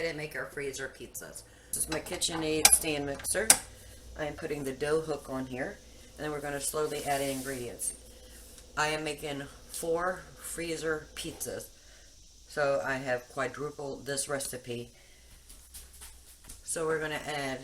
ahead and make our freezer pizzas. This is my KitchenAid stand mixer. I am putting the dough hook on here, and then we're going to slowly add in ingredients. I am making 4 freezer pizzas, so I have quadrupled this recipe. So we're going to add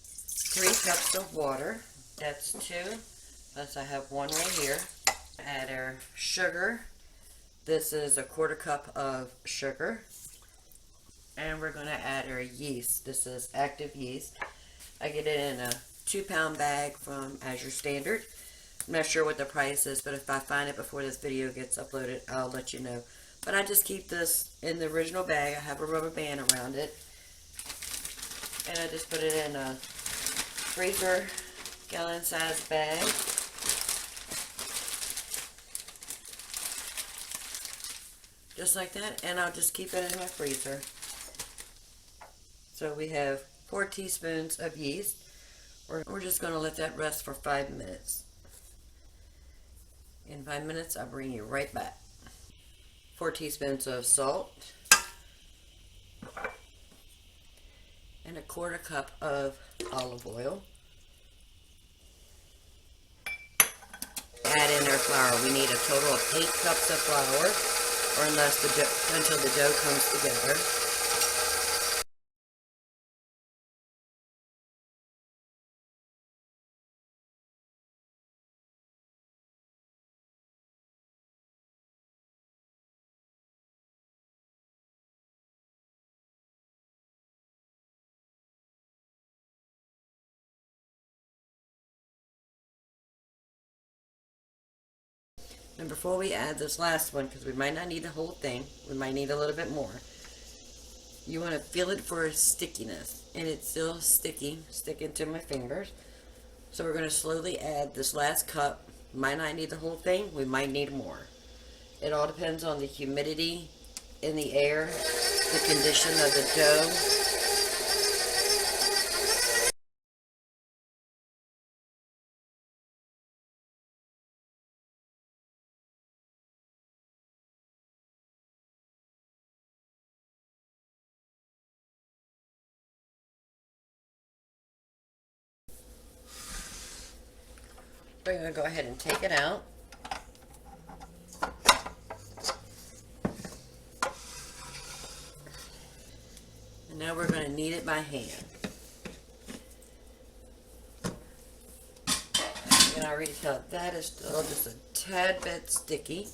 3 cups of water. That's 2. Plus I have 1 right here. Add our sugar. This is 1/4 cup of sugar. And we're going to add our yeast. This is active yeast. I get it in a 2-pound bag from Azure Standard. I'm not sure what the price is, but if I find it before this video gets uploaded, I'll let you know. But I just keep this in the original bag. I have a rubber band around it. And I just put it in a freezer gallon size bag. Just like that, and I'll just keep it in my freezer. So we have 4 teaspoons of yeast. We're just going to let that rest for 5 minutes. In 5 minutes, I'll bring you right back. 4 teaspoons of salt. And 1/4 cup of olive oil. Add in our flour. We need a total of 8 cups of flour, or until the dough comes together. And before we add this last one, because we might not need the whole thing, we might need a little bit more, you want to feel it for stickiness. And it's still sticking to my fingers. So we're going to slowly add this last cup. Might not need the whole thing, we might need more. It all depends on the humidity in the air, the condition of the dough. We're going to go ahead and take it out. And now we're going to knead it by hand. You can already tell that is still just a tad bit sticky.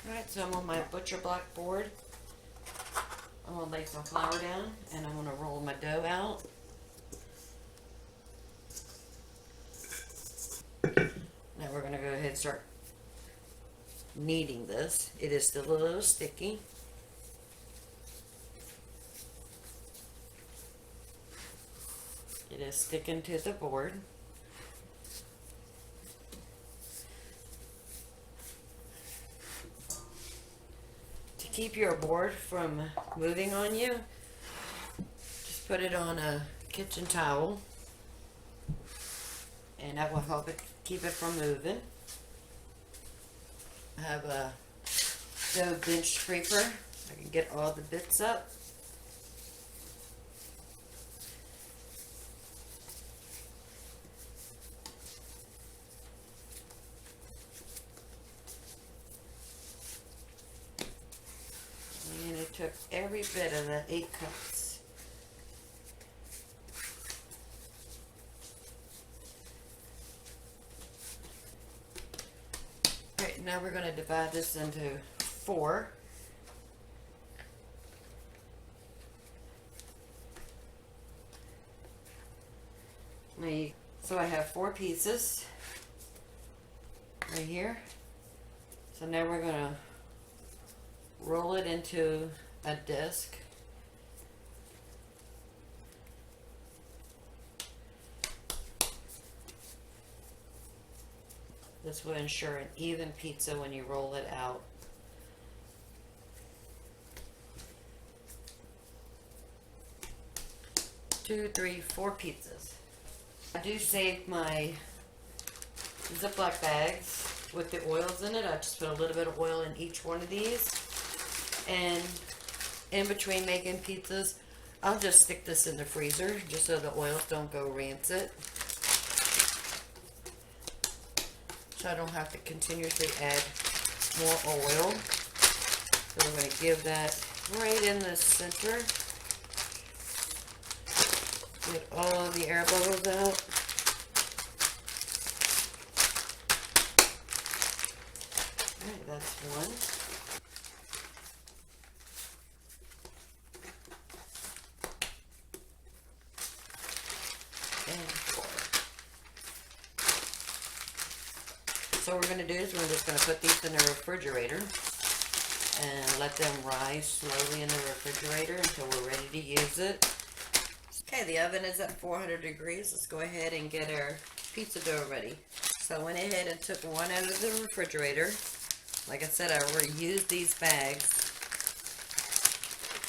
Alright, so I'm on my butcher block board. I'm going to lay some flour down, and I'm going to roll my dough out. Now we're going to go ahead and start kneading this. It is still a little sticky. It is sticking to the board. To keep your board from moving on you, just put it on a kitchen towel, and that will help it keep it from moving. I have a dough bench scraper. I can get all the bits up. And it took every bit of the 8 cups. Now we're going to divide this into 4. So I have 4 pieces right here. So now we're going to roll it into a disc. This will ensure an even pizza when you roll it out. Two, 3, 4 pizzas. I do save my Ziploc bags with the oils in it. I just put a little bit of oil in each one of these. And in between making pizzas, I'll just stick this in the freezer just so the oils don't go rancid. So I don't have to continuously add more oil. So we're going to give that right in the center. Get all of the air bubbles out. Alright, that's one. And four. So what we're going to do is we're just going to put these in the refrigerator and let them rise slowly in the refrigerator until we're ready to use it. Okay, the oven is at 400 degrees. Let's go ahead and get our pizza dough ready. So I went ahead and took one out of the refrigerator. Like I said, I reuse these bags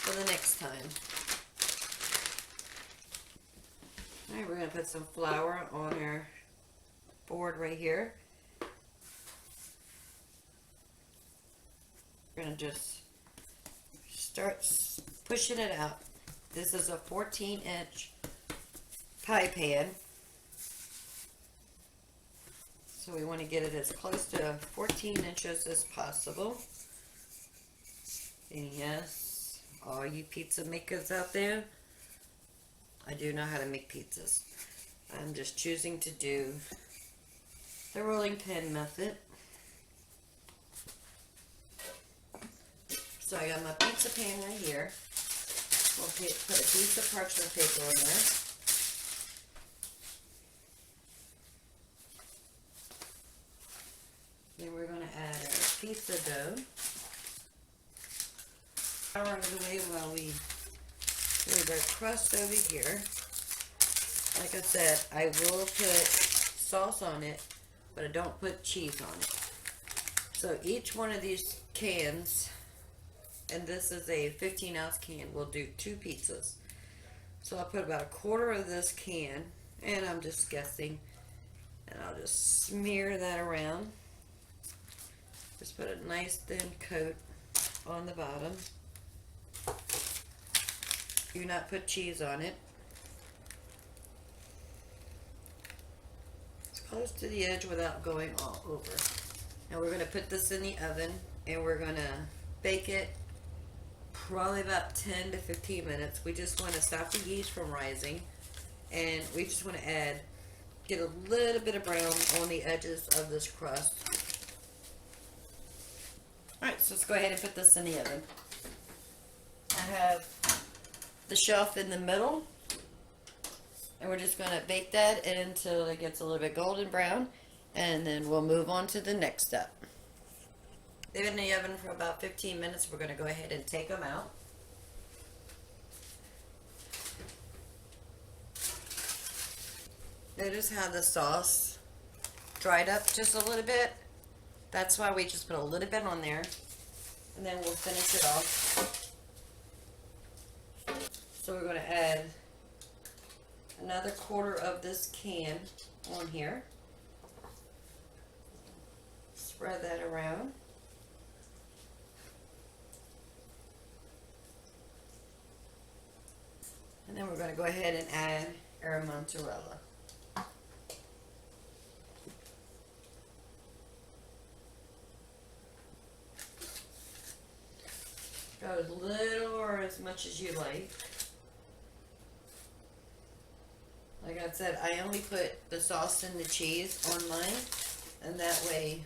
for the next time. Alright, we're going to put some flour on our board right here. We're going to just start pushing it out. This is a 14-inch pie pan. So we want to get it as close to 14 inches as possible. And yes, all you pizza makers out there, I do know how to make pizzas. I'm just choosing to do the rolling pin method. So I got my pizza pan right here. We'll put a piece of parchment paper on there. Then we're going to add our pizza dough. Out of the way while we leave our crust over here. Like I said, I will put sauce on it, but I don't put cheese on it. So each one of these cans, and this is a 15-ounce can, will do 2 pizzas. So I'll put about a quarter of this can, and I'm just guessing, and I'll just smear that around. Just put a nice thin coat on the bottom. Do not put cheese on it. It's close to the edge without going all over. Now we're going to put this in the oven, and we're going to bake it probably about 10 to 15 minutes. We just want to stop the yeast from rising, and we just want to get a little bit of brown on the edges of this crust. Alright, so let's go ahead and put this in the oven. I have the shelf in the middle, and we're just going to bake that until it gets a little bit golden brown, and then we'll move on to the next step. They've been in the oven for about 15 minutes. We're going to go ahead and take them out. Notice how the sauce dried up just a little bit. That's why we just put a little bit on there, and then we'll finish it off. So we're going to add another quarter of this can on here. Spread that around. And then we're going to go ahead and add our mozzarella. Go as little or as much as you like. Like I said, I only put the sauce and the cheese on mine, and that way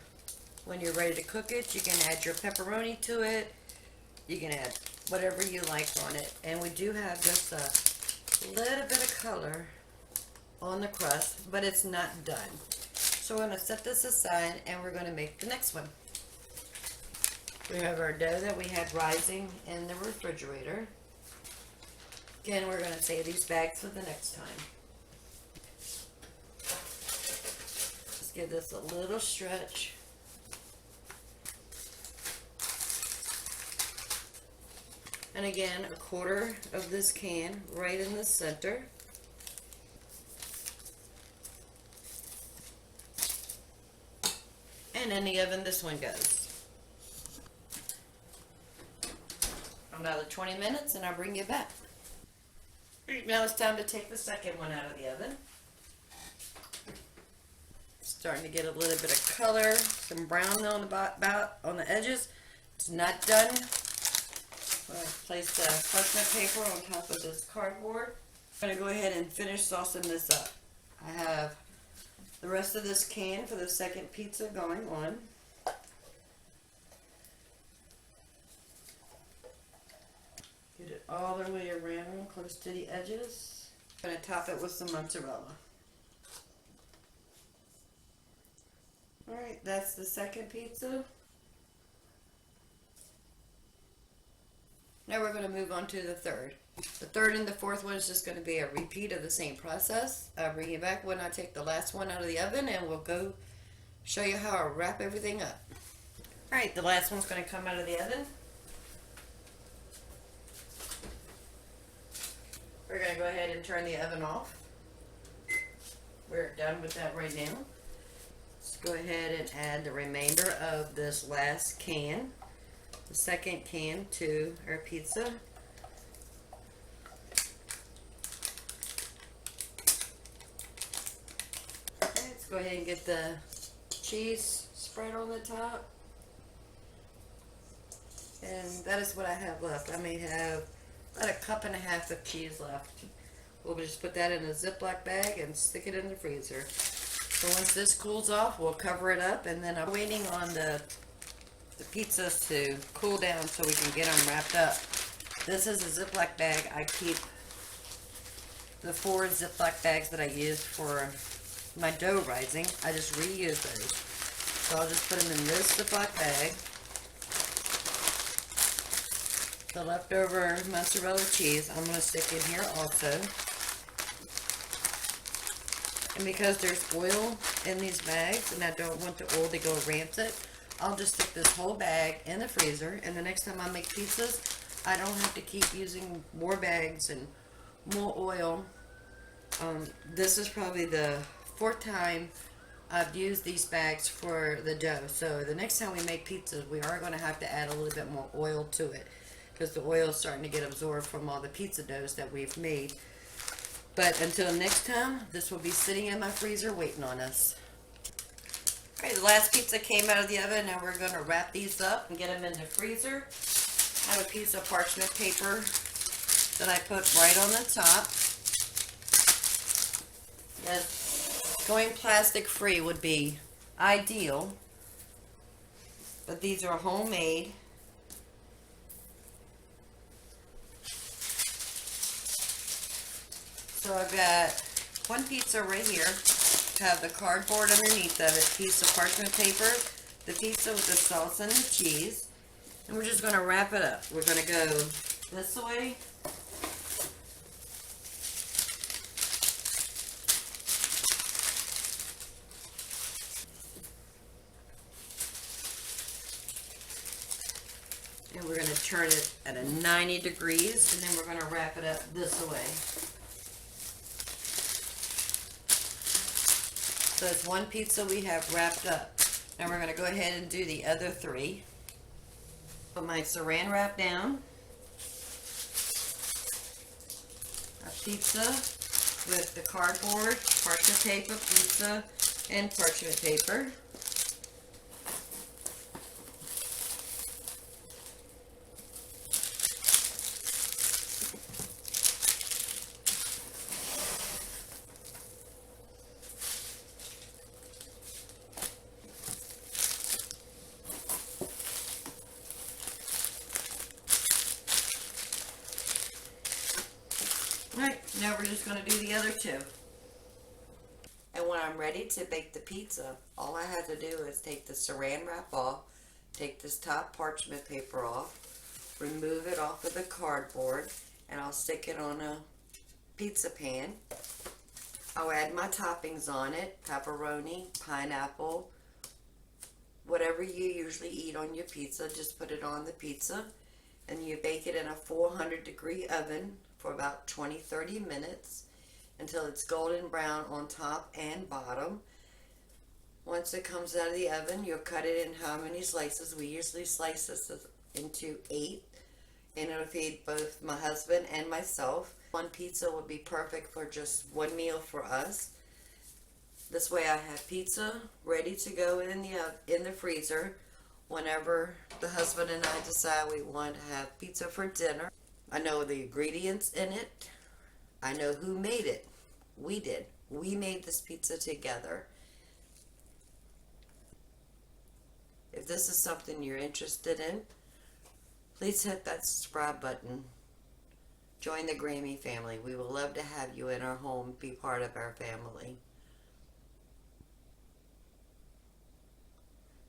when you're ready to cook it, you can add your pepperoni to it. You can add whatever you like on it. And we do have just a little bit of color on the crust, but it's not done. So we're going to set this aside, and we're going to make the next one. We have our dough that we had rising in the refrigerator. Again, we're going to save these bags for the next time. Let's give this a little stretch. And again, a quarter of this can right in the center. And in the oven this one goes. I'm another 20 minutes and I'll bring you back. Alright, now it's time to take the second one out of the oven. Starting to get a little bit of color, some brown on the edges. It's not done. I'm going to place the parchment paper on top of this cardboard. I'm going to go ahead and finish saucing this up. I have the rest of this can for the second pizza going on. Get it all the way around, close to the edges. I'm going to top it with some mozzarella. Alright, that's the second pizza. Now we're going to move on to the third. The third and the fourth one is just going to be a repeat of the same process. I'll bring you back when I take the last one out of the oven and we'll go show you how I wrap everything up. Alright, the last one's going to come out of the oven. We're going to go ahead and turn the oven off. We're done with that right now. Let's go ahead and add the remainder of this last can, the second can, to our pizza. Okay, let's go ahead and get the cheese spread on the top. And that is what I have left. I may have about 1.5 cups of cheese left. We'll just put that in a Ziploc bag and stick it in the freezer. So once this cools off, we'll cover it up, and then I'm waiting on the pizzas to cool down so we can get them wrapped up. This is a Ziploc bag. I keep the 4 Ziploc bags that I use for my dough rising. I just reuse those. So I'll just put them in this Ziploc bag. The leftover mozzarella cheese I'm going to stick in here also. And because there's oil in these bags and I don't want the oil to go rancid, I'll just stick this whole bag in the freezer, and the next time I make pizzas, I don't have to keep using more bags and more oil. This is probably the 4th time I've used these bags for the dough. So the next time we make pizzas, we are going to have to add a little bit more oil to it, because the oil is starting to get absorbed from all the pizza doughs that we've made. But until next time, this will be sitting in my freezer waiting on us. Okay, the last pizza came out of the oven. Now we're going to wrap these up and get them in the freezer. I have a piece of parchment paper that I put right on the top. Yes, going plastic free would be ideal, but these are homemade. So I've got one pizza right here. Have the cardboard underneath of it, piece of parchment paper, the pizza with the sauce and the cheese, and we're just going to wrap it up. We're going to go this way. And we're going to turn it at a 90 degrees, and then we're going to wrap it up this way. So it's one pizza we have wrapped up. Now we're going to go ahead and do the other 3. Put my saran wrap down. A pizza with the cardboard, parchment paper, pizza, and parchment paper. Alright, now we're just going to do the other 2. And when I'm ready to bake the pizza, all I have to do is take the saran wrap off, take this top parchment paper off, remove it off of the cardboard, and I'll stick it on a pizza pan. I'll add my toppings on it, pepperoni, pineapple, whatever you usually eat on your pizza, just put it on the pizza, and you bake it in a 400-degree oven for about 20-30 minutes until it's golden brown on top and bottom. Once it comes out of the oven, you'll cut it in how many slices. We usually slice this into 8. and it'll feed both my husband and myself. One pizza would be perfect for just one meal for us. This way I have pizza ready to go in the freezer whenever the husband and I decide we want to have pizza for dinner. I know the ingredients in it. I know who made it. We did. We made this pizza together. If this is something you're interested in, please hit that subscribe button. Join the Grammy family. We would love to have you in our home, be part of our family.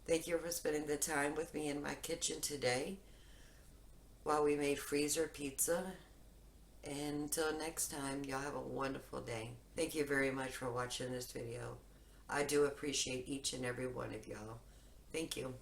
Thank you for spending the time with me in my kitchen today while we made freezer pizza. And until next time, y'all have a wonderful day. Thank you very much for watching this video. I do appreciate each and every one of y'all. Thank you.